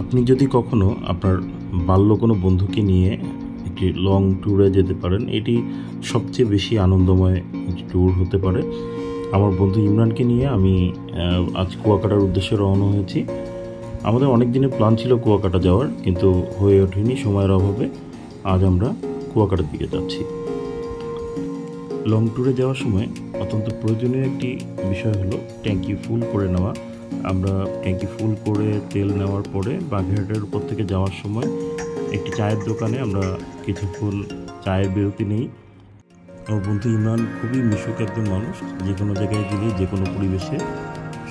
আপনি যদি কখনো আপনার বাল্য কোনো বন্ধুকে নিয়ে একটি লং ট্যুরে যেতে পারেন, এটি সবচেয়ে বেশি আনন্দময় একটি ট্যুর হতে পারে। আমার বন্ধু ইমরানকে নিয়ে আমি আজ কুয়াকাটার উদ্দেশ্যে রওনা হয়েছি। আমাদের অনেক দিনের প্ল্যান ছিল কুয়াকাটা যাওয়ার, কিন্তু হয়ে ওঠেনি সময়ের অভাবে। আজ আমরা কুয়াকাটার দিকে যাচ্ছি। লং ট্যুরে যাওয়ার সময় অত্যন্ত প্রয়োজনীয় একটি বিষয় হলো ট্যাঙ্কি ফুল করে নেওয়া। আমরা ট্যাঙ্কি ফুল করে তেল নেওয়ার পরে বাগেরহাটের উপর থেকে যাওয়ার সময় একটি চায়ের দোকানে আমরা কিছুক্ষণ চায়ের বিরতি নেই। আমার বন্ধু ইমরান খুবই মিশুক একজন মানুষ, যে কোনো জায়গায় গেলে যে কোনো পরিবেশে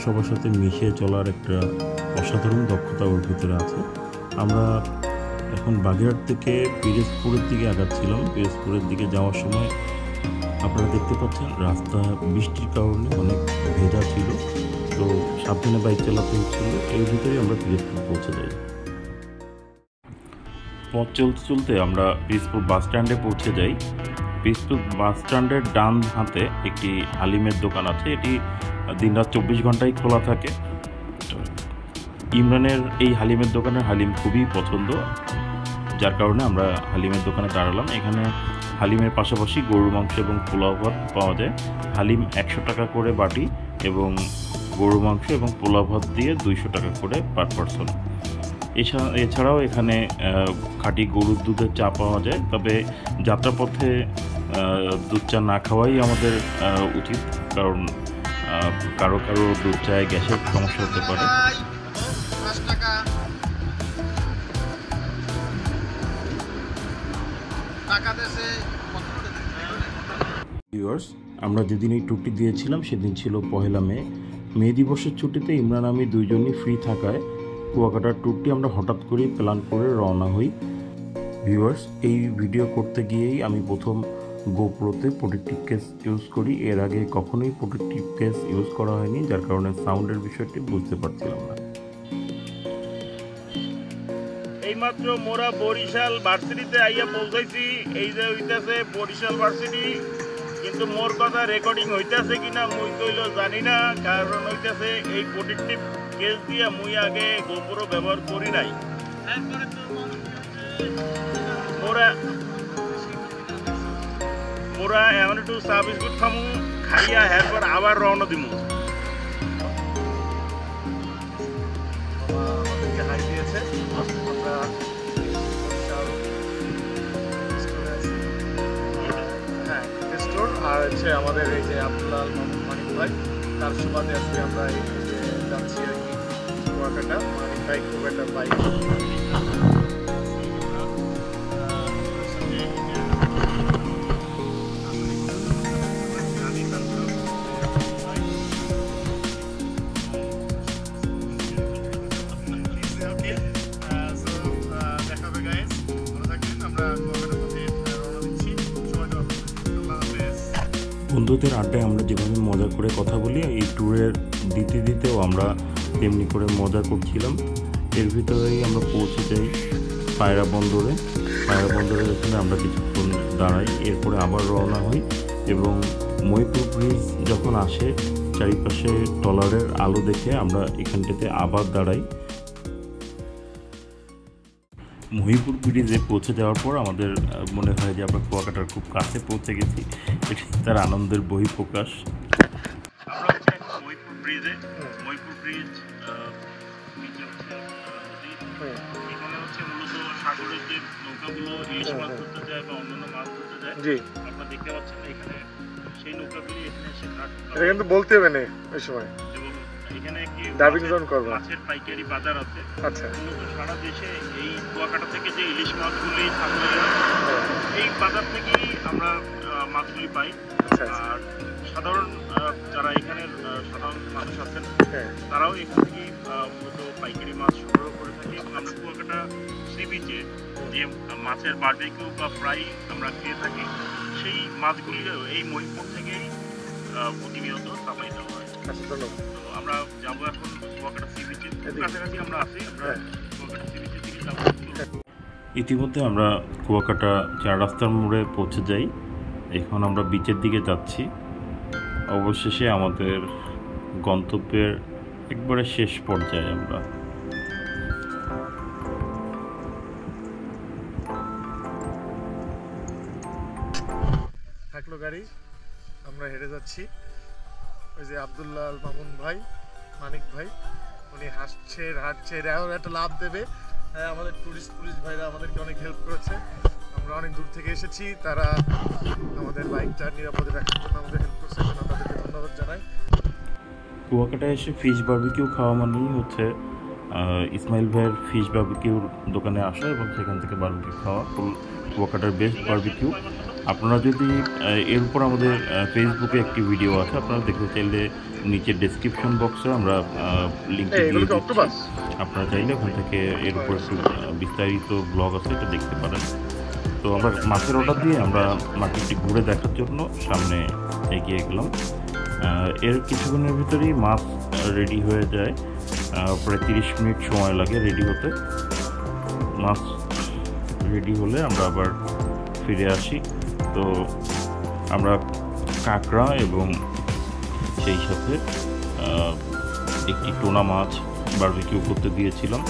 সবার সাথে মিশে চলার একটা অসাধারণ দক্ষতা ওর ভিতরে আছে। আমরা এখন বাগেরহাট থেকে পিরোজপুরের দিকে আগাচ্ছিলাম। পিরোজপুরের দিকে যাওয়ার সময় আপনারা দেখতে পাচ্ছেন রাস্তা বৃষ্টির কারণে অনেক ভেজা ছিল, তো সাবধানে বাইক চালাতে হচ্ছিল। এর ভিতরে আমরা পিরোজপুর পৌঁছে যাই। পথ চলতে চলতে আমরা পিরোজপুর বাস স্ট্যান্ডে পৌঁছে যাই। পিরোজপুর বাস স্ট্যান্ডের ডান হাতে একটি হালিমের দোকান আছে। এটি দিনরাত 24 ঘন্টাই খোলা থাকে। ইমরানের এই হালিমের দোকানের হালিম খুবই পছন্দ, যার কারণে আমরা হালিমের দোকানে দাঁড়ালাম। এখানে হালিমের পাশাপাশি গরুর মাংস এবং পোলাও ভাত পাওয়া যায়। হালিম 100 টাকা করে বাটি এবং গরুর মাংস এবং পোলাও ভাত দিয়ে 200 টাকা করে পার পারসন। এছাড়াও এখানে খাঁটি গরুর দুধের চা পাওয়া যায়, তবে যাত্রাপথে দুধ চা না খাওয়াই আমাদের উচিত, কারণ কারো কারো দুধ চায় গ্যাসের সমস্যা হতে পারে। ভিউয়ার্স, আমরা যেদিন এই ট্যুরটি দিয়েছিলাম সেদিন ছিল 1 মে দিবসের ছুটিতে ইমরান আমি দুইজনই ফ্রি থাকায় কুয়াকাটার ট্যুরটি আমরা হঠাৎ করেই প্ল্যান করে রওনা হই। ভিউয়ার্স, এই ভিডিও করতে গিয়েই আমি প্রথম গোপ্রোতে প্রোটেক্টিভ কেস ইউজ করি। এর আগে কখনোই প্রোটেক্টিভ কেস ইউজ করা হয়নি, যার কারণে সাউন্ডের বিষয়টি বুঝতে পারছিলাম না। এইমাত্র মোরা বরিশাল ভার্সিটিতে আইয়া পৌঁছাইছি। এই যে হইতেছে বরিশাল ভার্সিটি, কিন্তু মোর কথা রেকর্ডিং হইতেছে কিনা মুই কইল জানি না, কারণ হইতেছে এই প্রোটেক্টিভ কেস দিয়ে মুই আগে গোপ্রো ব্যবহার করি নাই। মোরা এমন একটু চা বিস্কুট খামু, খাইয়া এরপর আবার রওনা দিমু। হাই দিয়েছে আর হচ্ছে আমাদের এই যে আব্দুল্লাহ মানিক ভাই, তার সুবাদে আজকে আমরা এই যে যাচ্ছি আর কি কুয়াকাটা। মানিক ভাই খুব একটা বাইক বন্ধুদের আড্ডায় আমরা যেভাবে মজা করে কথা বলি, এই ট্যুরের দিতেও আমরা তেমনি করে মজা করছিলাম। এর ভিতরেই আমরা পৌঁছে যাই পায়রা বন্দরে। পায়রা বন্দরের এখানে আমরা কিছুক্ষণ দাঁড়াই, এরপরে আবার রওনা হই এবং মহিপুর ব্রিজ যখন আসে চারিপাশে ট্রলারের আলো দেখে আমরা এখানটাতে আবার দাঁড়াই। মহিপুর ব্রিজে পৌঁছে যাওয়ার পর আমাদের মনে হয় যে আমরা কুয়াকাটার খুব কাছে পৌঁছে গেছি। এটি তার আনন্দের বহিঃপ্রকাশ। আমরা হচ্ছে মহিপুর ব্রিজে। মহিপুর ব্রিজ এখানে হচ্ছে মূলত সাগরের যে নৌকাগুলো ইলিশ মাছ ধরতে যায় বা অন্যান্য মাছ ধরতে যায়, আপনারা দেখতে পাচ্ছেন এখানে সেই নৌকাগুলি এখানে এসে ঘাট। এটা কিন্তু বলতে হবে না ওই সময়। এবং এখানে কি মাছের পাইকারি বাজার আছে। আচ্ছা, মূলত সারা দেশে এই কুয়াকাটা থেকে যে ইলিশ মাছগুলি এই বাজার থেকেই আমরা মাছগুলি পাই। আর সাধারণ যারা এখানের সাধারণ মানুষ আছেন তারাও এখান থেকে মূলত পাইকারি মাছ সংগ্রহ করে থাকি। এবং আমরা কুয়াকাটা সি বিচে যে মাছের বারবিকিউ বা ফ্রাই আমরা খেয়ে থাকি, সেই মাছগুলি এই মহিপুর থেকেই প্রতিনিয়ত সাপ্লাই দেওয়া হয়। তো আমরা যাবো এখন কুয়াকাটা সি বিচের কাছাকাছি আমরা আছি। আমরা কুয়াকাটা সি বিচের দিকে যাবো। ইতিমধ্যে আমরা কুয়াকাটা 4 রাস্তার মোড়ে পৌঁছে যাই। এখন আমরা বিচের দিকে যাচ্ছি। অবশেষে আমাদের গন্তব্যের একবারে শেষ পর্যায়ে আমরা। থাকলো গাড়ি, আমরা হেঁটে যাচ্ছি। ওই যে আব্দুল্লাহ আল মামুন ভাই, মানিক ভাই, উনি হাঁটছে, এখন একটা লাভ দেবে। হ্যাঁ, আমাদের টুরিস্ট পুলিশ ভাইরা আমাদেরকে অনেক হেল্প করেছে। আমরা অনেক দূর থেকে এসেছি, তারা আমাদের বাইকটা নিরাপদে রাখার জন্য আমাদের হেল্প করছে, জন্য তাদেরকে ধন্যবাদ জানাই। কুয়াকাটায় এসে ফিশ বারবিকিউ খাওয়া মানেই হচ্ছে ইসমাইল ভাইয়ের ফিশ বারবিকিউর দোকানে আসা এবং সেখান থেকে বারবিকিউ খাওয়া। কুয়াকাটার বেস্ট বারবিকিউ। আপনারা যদি এর উপর আমাদের ফেসবুকে একটি ভিডিও আছে, আপনারা দেখতে চাইলে নিচের ডেসক্রিপশন বক্সে আমরা লিঙ্ক দিয়ে দিচ্ছি। আপনারা চাইলে ওখান থেকে এর উপর একটু বিস্তারিত ব্লগ আছে, এটা দেখতে পারেন। তো আমরা মাছের অর্ডার দিয়ে আমরা মার্কেটটি ঘুরে দেখার জন্য সামনে এগিয়ে গেলাম। এর কিছুক্ষণের ভিতরেই মাছ রেডি হয়ে যায়, প্রায় 30 মিনিট সময় লাগে রেডি হতে। মাছ রেডি হলে আমরা আবার ফিরে আসি। তো আমরা কাঁকড়া এবং সেই সাথে একটি টোনা মাছ বারবিকিউ করতে দিয়েছিলাম।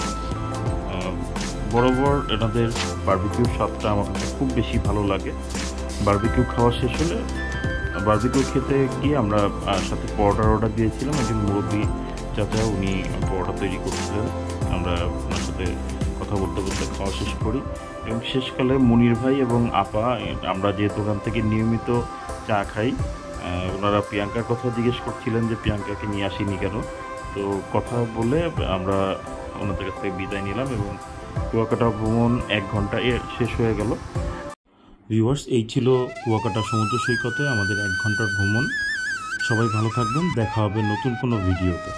বরাবর এনাদের বারবিকিউর স্বাদটা আমার কাছে খুব বেশি ভালো লাগে। বারবিকিউ খাওয়া শেষ হলে বারবিকিউ খেতে গিয়ে আমরা সাথে পরোটার অর্ডার দিয়েছিলাম। একজন মুরব্বী চাচা, উনি পরোটা তৈরি করছিলেন। আমরা ওনার সাথে কথা বলতে বলতে খাওয়া শেষ করি এবং শেষকালে মনির ভাই এবং আপা, আমরা যে দোকান থেকে নিয়মিত চা খাই, ওনারা প্রিয়াঙ্কার কথা জিজ্ঞেস করছিলেন যে প্রিয়াঙ্কাকে নিয়ে আসিনি কেন। তো কথা বলে আমরা ওনাদের কাছ থেকে বিদায় নিলাম এবং কুয়াকাটা ভ্রমণ 1 ঘন্টায় শেষ হয়ে গেল। ভিউয়ার্স, এই ছিল কুয়াকাটা সমুদ্র সৈকতে আমাদের 1 ঘন্টার ভ্রমণ। সবাই ভালো থাকবেন, দেখা হবে নতুন কোনো ভিডিওতে।